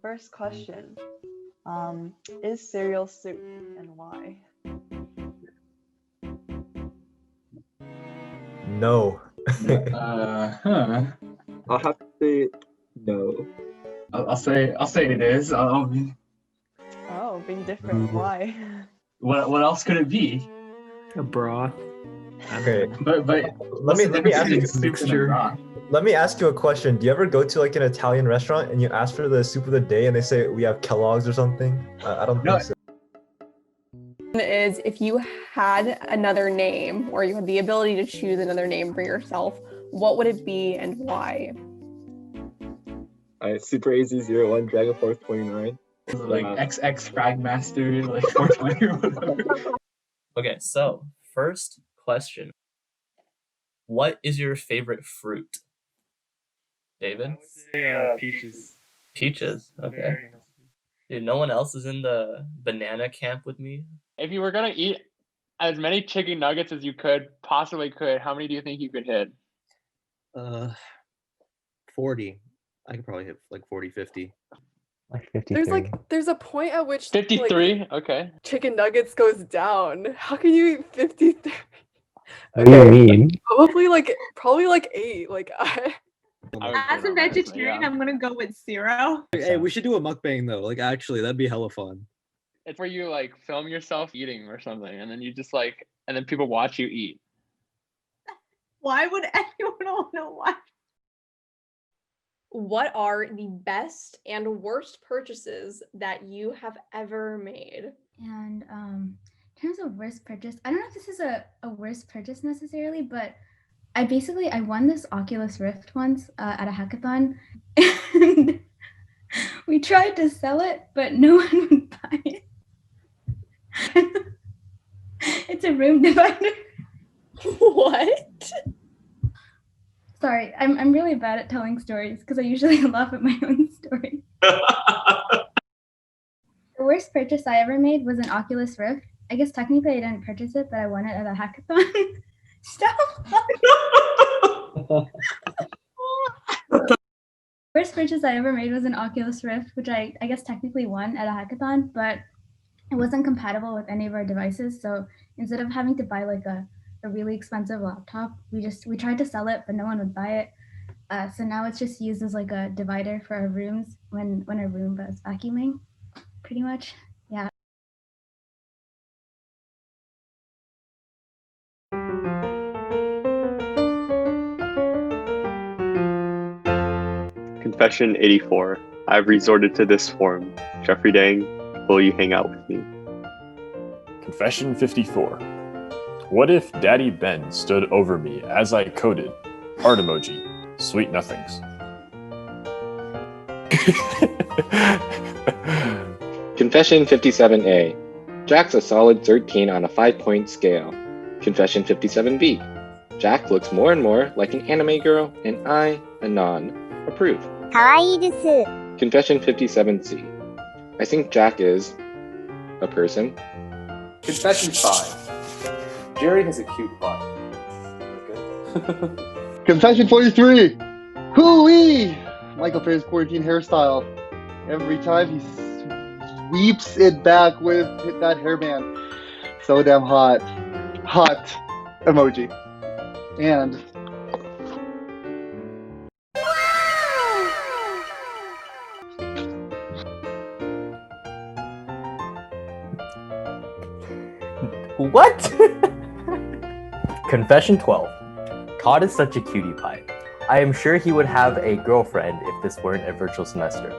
First question, is cereal soup and why? No. I'll have to say no. I'll say it is. Oh, being different, why? What else could it be? A bra. Okay. But let me ask you a mixture. Let me ask you a question. Do you ever go to like an Italian restaurant and you ask for the soup of the day and they say we have Kellogg's or something? I don't think so. Is if you had another name or you had the ability to choose another name for yourself, what would it be and why? Super AZ01 Dragon Force 29. Like XX Fragmaster, like 420 or whatever. Okay, so first question. What is your favorite fruit? David? Peaches. Peaches? Okay. Dude, no one else is in the banana camp with me? If you were gonna eat as many chicken nuggets as you possibly could, how many do you think you could hit? 40. I could probably hit like 40, 50. Like 53. There's a point at which 53? Okay. chicken nuggets goes down. How can you eat 53? What do you mean? Probably like 8. Like As a vegetarian, I'm gonna go with 0. Hey, we should do a mukbang though. Like actually, that'd be hella fun. It's where you like film yourself eating or something, and then you just like, and then people watch you eat. Why would anyone want to watch? What are the best and worst purchases that you have ever made? And in terms of worst purchase, I don't know if this is a worst purchase necessarily, but I won this Oculus Rift once at a hackathon, and we tried to sell it, but no one would buy it. It's a room divider. What? Sorry, I'm really bad at telling stories because I usually laugh at my own story. The worst purchase I ever made was an Oculus Rift. I guess technically I didn't purchase it, but I won it at a hackathon. Stop. First purchase I ever made was an Oculus Rift, which I guess technically won at a hackathon, but it wasn't compatible with any of our devices. So instead of having to buy like a really expensive laptop, we tried to sell it, but no one would buy it. So now it's just used as like a divider for our rooms when our Roomba is vacuuming, pretty much. Yeah. Confession 84. I've resorted to this form. Jeffrey Dang, will you hang out with me? Confession 54. What if Daddy Ben stood over me as I coded? Heart emoji. Sweet nothings. Confession 57A. Jack's a solid 13 on a 5-point scale. Confession 57B. Jack looks more and more like an anime girl, and I, Anon, approve. かわいいです。Confession 57C. I think Jack is a person. Confession 5. Jerry has a cute butt. Okay. Confession 43. Hoo-wee! Michael Ferris quarantine hairstyle. Every time he sweeps it back with that hairband. So damn hot. Hot emoji. And What? Confession 12. Cod is such a cutie pie. I am sure he would have a girlfriend if this weren't a virtual semester.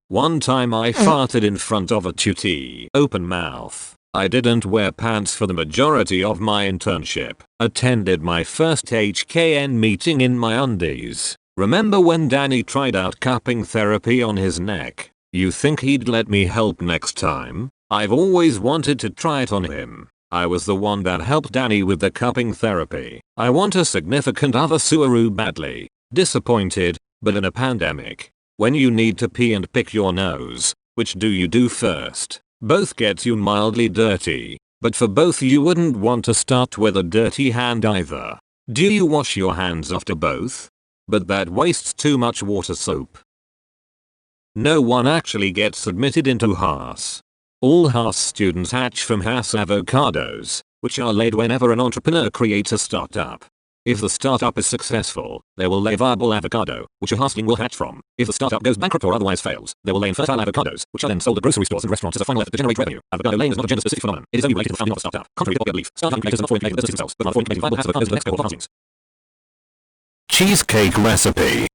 One time I farted in front of a tutee, open mouth. I didn't wear pants for the majority of my internship. Attended my first HKN meeting in my undies. Remember when Danny tried out cupping therapy on his neck? You think he'd let me help next time? I've always wanted to try it on him. I was the one that helped Danny with the cupping therapy. I want a significant other Suaru badly. Disappointed, but in a pandemic. When you need to pee and pick your nose, which do you do first? Both get you mildly dirty, but for both you wouldn't want to start with a dirty hand either. Do you wash your hands after both? But that wastes too much water soap. No one actually gets admitted into Haas. All Haas students hatch from Haas avocados, which are laid whenever an entrepreneur creates a startup. If the startup is successful, they will lay viable avocado, which a Haasling will hatch from. If the startup goes bankrupt or otherwise fails, they will lay infertile avocados, which are then sold at grocery stores and restaurants as a final effort to generate revenue. Avocado laying is not a gender-specific phenomenon. It is only related to the founding of a startup. Contrary to popular belief, startup creators are not for making the business themselves, but rather for making viable Haas avocados the next cohort of Haaslings. Cheesecake recipe.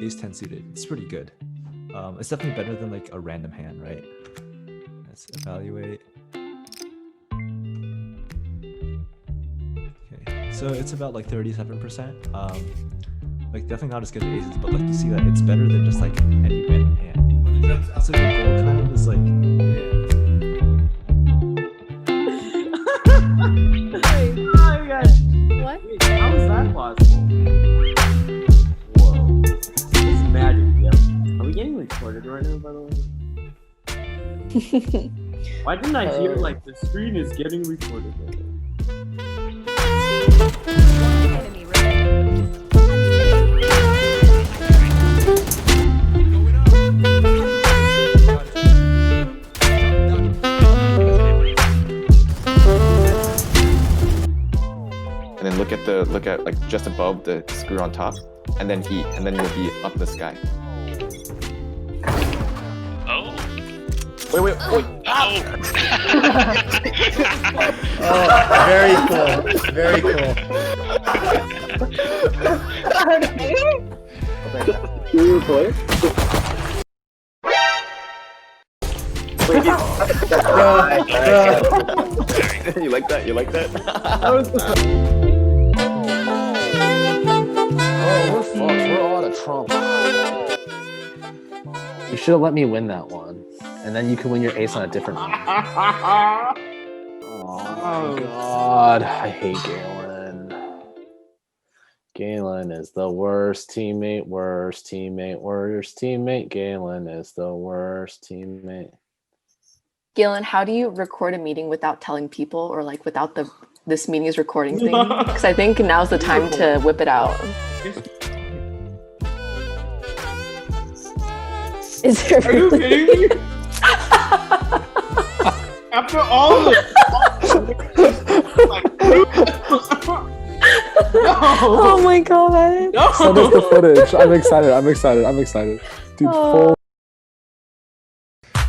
ace 10 suited. It's pretty good. It's definitely better than like a random hand, right? Let's evaluate. Okay, so it's about like 37%. Like definitely not as good as aces, but like you see that it's better than just like any random hand. So the goal kind of is like, Oh my god. What? How is that possible? Whoa. This is magic, yeah. Are we getting recorded right now, by the way? Why didn't I hear like the screen is getting recorded right now? And then look at like just above the screw on top, and then eat, and then you'll be up in the sky. Oh. Wait. Oh, very cool. Very cool. You like that? You like that? We're fucked. We're all out of Trump. You should have let me win that one, and then you can win your ace on a different one. Oh God, I hate Galen. Galen is the worst teammate. Galen is the worst teammate. Galen, how do you record a meeting without telling people, or like without this meeting is recording thing? Because I think now's the time to whip it out. Is there Are you kidding me? After all of Oh my god. No. Send us the footage. I'm excited. Dude, full.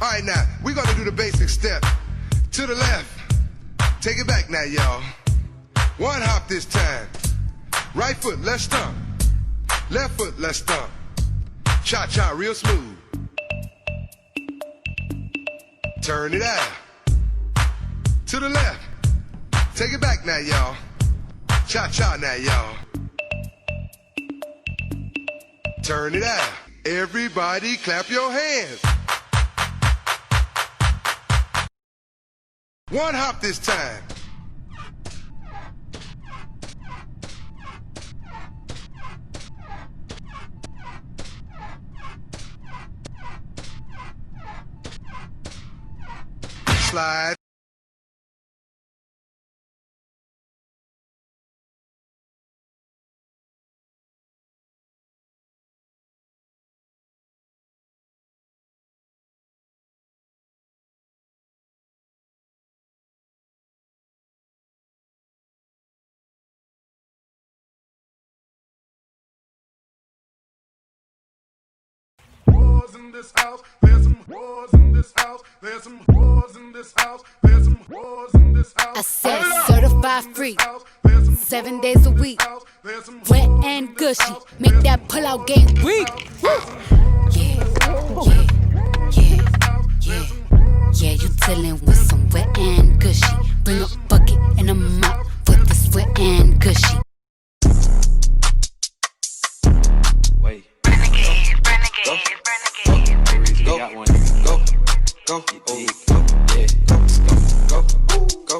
All right, now we're gonna do the basic step. To the left, take it back now, y'all. One hop this time. Right foot, let's stomp. Left foot, let's stomp. Cha-cha, real smooth. Turn it out. To the left, take it back now, y'all. Cha-cha now, y'all. Turn it out. Everybody clap your hands. One hop this time. Slide. In this house, there's some whores in this house, there's some whores in this house, there's some whores in this house. I said certified free, 7 days a week, wet and gushy, make that pull-out game weak. Yeah, you dealing with some wet and gushy. Bring a bucket and a mop for this wet and gushy. Wait. Go, got one. Go, oh, yeah, go.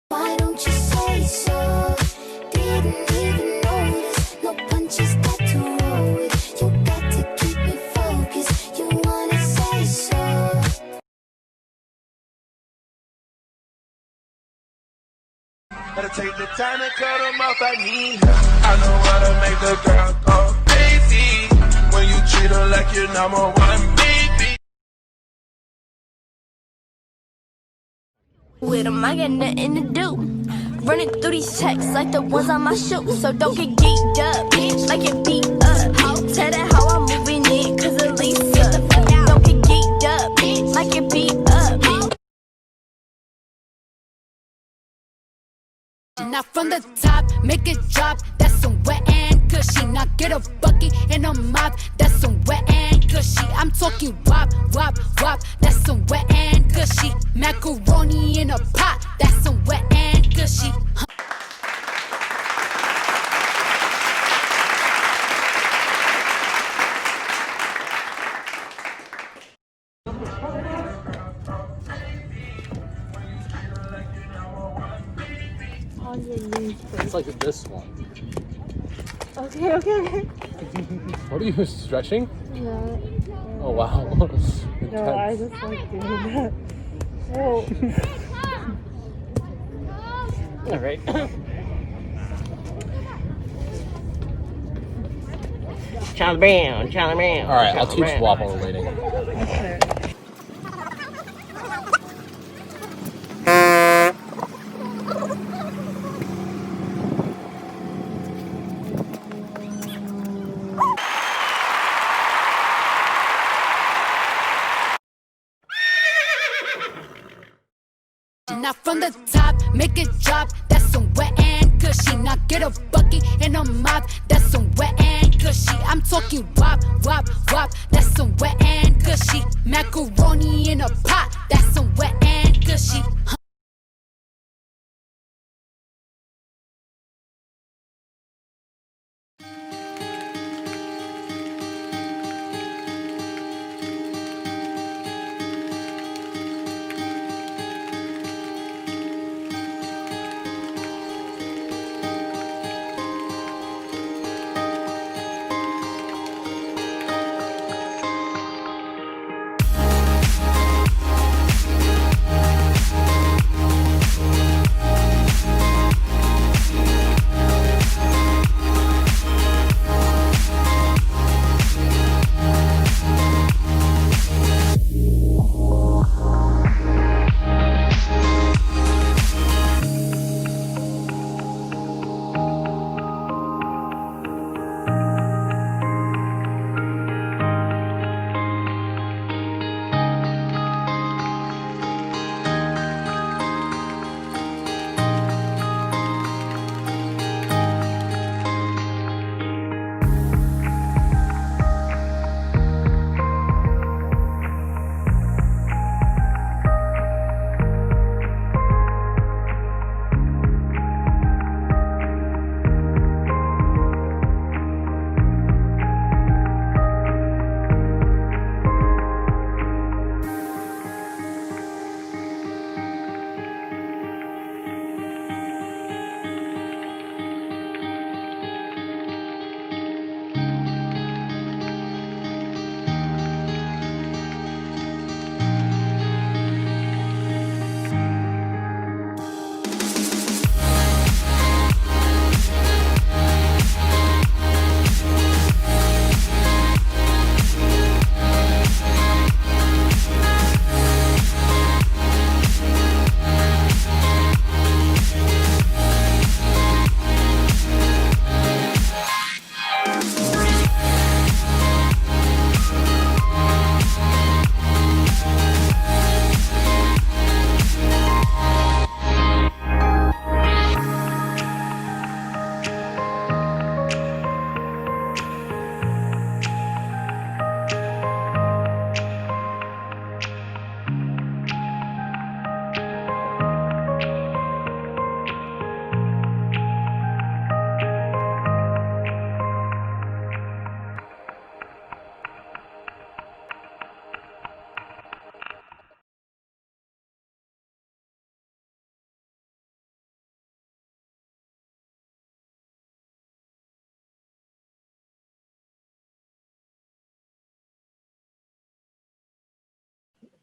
Why don't you say so? Didn't even notice. No punches got to roll with. You got to keep me focused. You wanna say so? Gotta take the time to cut them off, I need her. I know how to make the girl go crazy. When you treat her like your number one baby. With 'em, I got nothing to do. Running through these checks like the ones on my shoes. So don't get geeked up, bitch, like it beat up. Tell that how I'm moving it, cause Elisa. Don't get geeked up, bitch, like it beat up. Now from the top, make it drop. That's some wet and gushy. Now get a bucket and a mop. That's some wet and gushy. I'm talking wop, wop, wop. That's some wet and gushy. Macaroni in a pot. That's some wet and gushy. It's like this one. Okay, okay. What are you stretching? Yeah. Oh wow. No, I just like doing that. Whoa. All right. Charlie Brown, Charlie Brown. All right, I'll Charlie teach Brown. WAP while we're waiting. Okay. Now from the top, make it drop. That's some wet and gushy. Now get a bucket and a mop. That's some wet and gushy. I'm talking wop, wop, wop. That's some wet and gushy. Macaroni in a pot. That's some wet and gushy.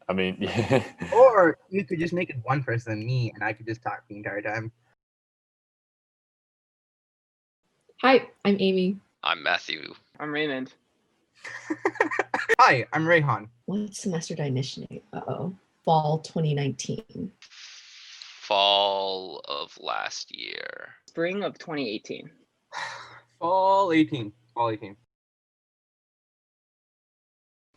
I mean, yeah. Or you could just make it one person, me, and I could just talk the entire time. Hi, I'm Amy. I'm Matthew. I'm Raymond. Hi, I'm Rayhan. What semester did I initiate? Uh-oh. Fall 2019. Fall of last year. Spring of 2018. Fall 18. Fall 18.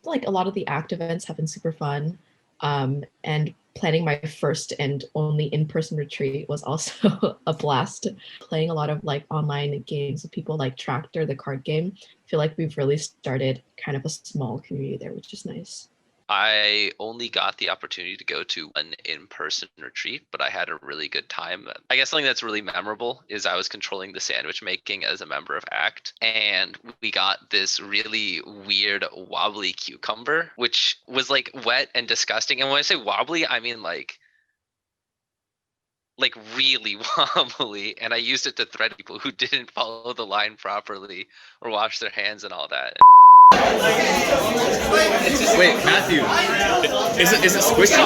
Like a lot of the ACT events have been super fun. And planning my first and only in-person retreat was also a blast. Playing a lot of like online games with people like Tractor, the card game. I feel like we've really started kind of a small community there, which is nice. I only got the opportunity to go to an in-person retreat, but I had a really good time. I guess something that's really memorable is I was controlling the sandwich making as a member of ACT, and we got this really weird wobbly cucumber, which was like wet and disgusting. And when I say wobbly, I mean like really wobbly, and I used it to threaten people who didn't follow the line properly or wash their hands and all that. Wait, Matthew, is it squishy?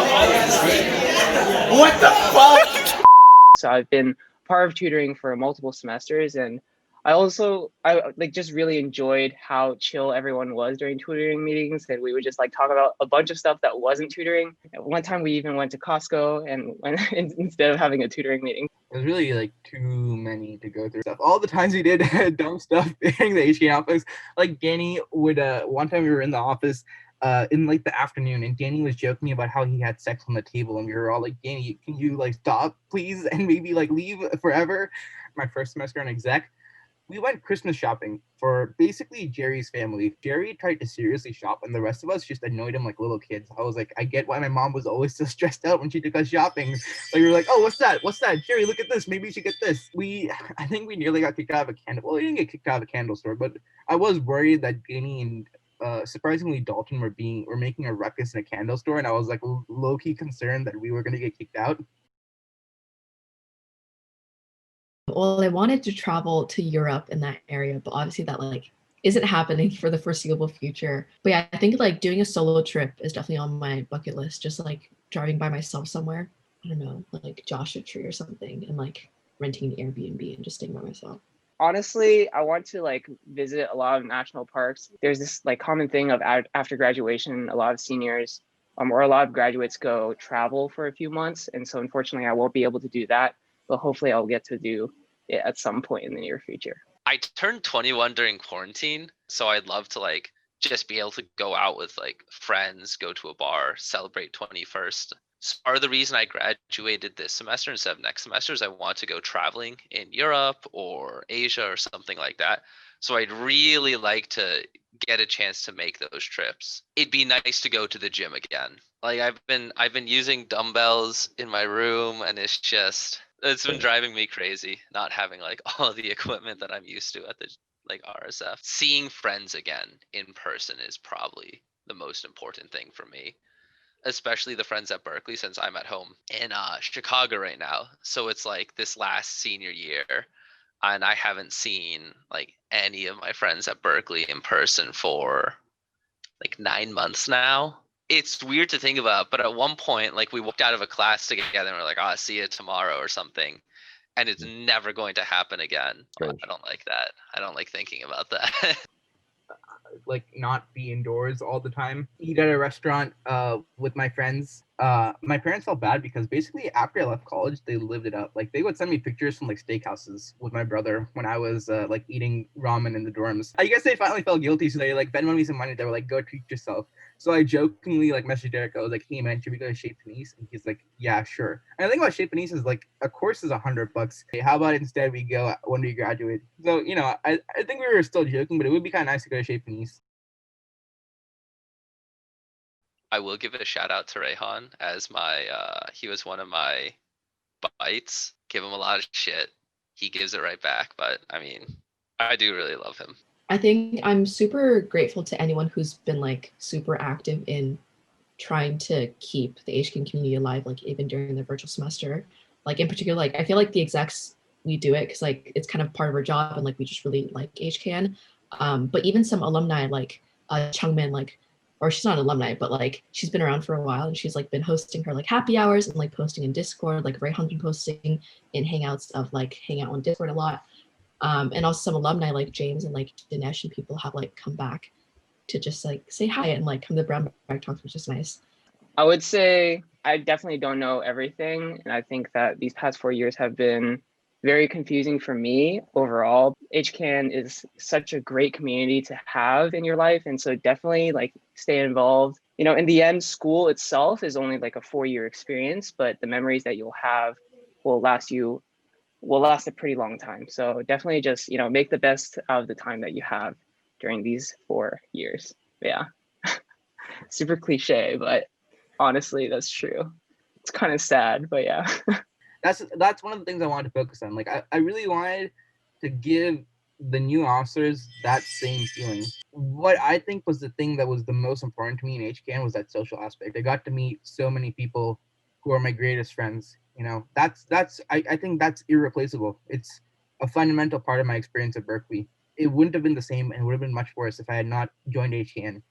What the fuck? So I've been part of tutoring for multiple semesters, and I like just really enjoyed how chill everyone was during tutoring meetings, and we would just like talk about a bunch of stuff that wasn't tutoring. One time we even went to Costco and instead of having a tutoring meeting. It was really like too many to go through stuff. All the times we did dumb stuff during the HKN office, like Danny would, one time we were in the office in like the afternoon, and Danny was joking about how he had sex on the table, and we were all like, Danny, can you like stop please and maybe like leave forever? My first semester on exec, we went Christmas shopping for basically Jerry's family. Jerry tried to seriously shop, and the rest of us just annoyed him like little kids. I was like, I get why my mom was always so stressed out when she took us shopping. Like we were like, oh, what's that? What's that? Jerry, look at this. Maybe you should get this. I think we nearly got kicked out of a candle. Well, we didn't get kicked out of a candle store, but I was worried that Danny and surprisingly Dalton were making a ruckus in a candle store, and I was like low-key concerned that we were gonna get kicked out. Well, I wanted to travel to Europe in that area, but obviously that like isn't happening for the foreseeable future. But yeah, I think like doing a solo trip is definitely on my bucket list. Just like driving by myself somewhere. I don't know, like Joshua Tree or something, and like renting an Airbnb and just staying by myself. Honestly, I want to like visit a lot of national parks. There's this like common thing of after graduation, a lot of seniors or a lot of graduates go travel for a few months. And so unfortunately, I won't be able to do that, but hopefully I'll get to do it at some point in the near future. I turned 21 during quarantine, so I'd love to like just be able to go out with like friends, go to a bar, celebrate 21st. So part of the reason I graduated this semester instead of next semester is I want to go traveling in Europe or Asia or something like that. So I'd really like to get a chance to make those trips. It'd be nice to go to the gym again. Like I've been using dumbbells in my room, and it's been driving me crazy not having like all of the equipment that I'm used to at the like RSF. Seeing friends again in person is probably the most important thing for me, especially the friends at Berkeley, since I'm at home in Chicago right now. So it's like this last senior year, and I haven't seen like any of my friends at Berkeley in person for like 9 months now. It's weird to think about, but at one point, like we walked out of a class together and we're like, "Oh, see you tomorrow" or something, and it's never going to happen again. I don't like that. I don't like thinking about that. Like not be indoors all the time. Eat at a restaurant with my friends. My parents felt bad because basically after I left college, they lived it up. Like they would send me pictures from like steakhouses with my brother when I was like eating ramen in the dorms. I guess they finally felt guilty, so they like Venmoed me some money. They were like, "Go treat yourself." So I jokingly like messaged Derek. I was like, "Hey man, should we go to Chez Panisse?" And he's like, "Yeah, sure." And the thing about Chez Panisse is like a course is $100. Hey, how about instead we go when we graduate? So you know, I think we were still joking, but it would be kind of nice to go to Chez Panisse. I will give a shout out to Rehan as my he was one of my bites. Give him a lot of shit. He gives it right back, but I mean, I do really love him. I think I'm super grateful to anyone who's been like super active in trying to keep the HKN community alive, like even during the virtual semester. Like in particular, like I feel like the execs, we do it because like it's kind of part of our job, and like we just really like HKN. But even some alumni like Chungmin, like, or she's not an alumni, but like she's been around for a while, and she's like been hosting her like happy hours and like posting in Discord. Like Rayhan's been posting in Hangouts of like hang out on Discord a lot. And also some alumni like James and like Dinesh and people have like come back to just like say hi and like come to Brown Bag Talks, which is nice. I would say I definitely don't know everything, and I think that these past 4 years have been very confusing for me overall. HKN is such a great community to have in your life, and so definitely like stay involved you know, in the end, school itself is only like a 4-year experience, but the memories that you'll have will last a pretty long time. So definitely just, you know, make the best out of the time that you have during these 4 years. Yeah. Super cliche, but honestly, that's true. It's kind of sad, but yeah. That's one of the things I wanted to focus on. Like I really wanted to give the new officers that same feeling. What I think was the thing that was the most important to me in HKN was that social aspect. I got to meet so many people who are my greatest friends. You know, I think that's irreplaceable. It's a fundamental part of my experience at Berkeley. It wouldn't have been the same and it would have been much worse if I had not joined HKN.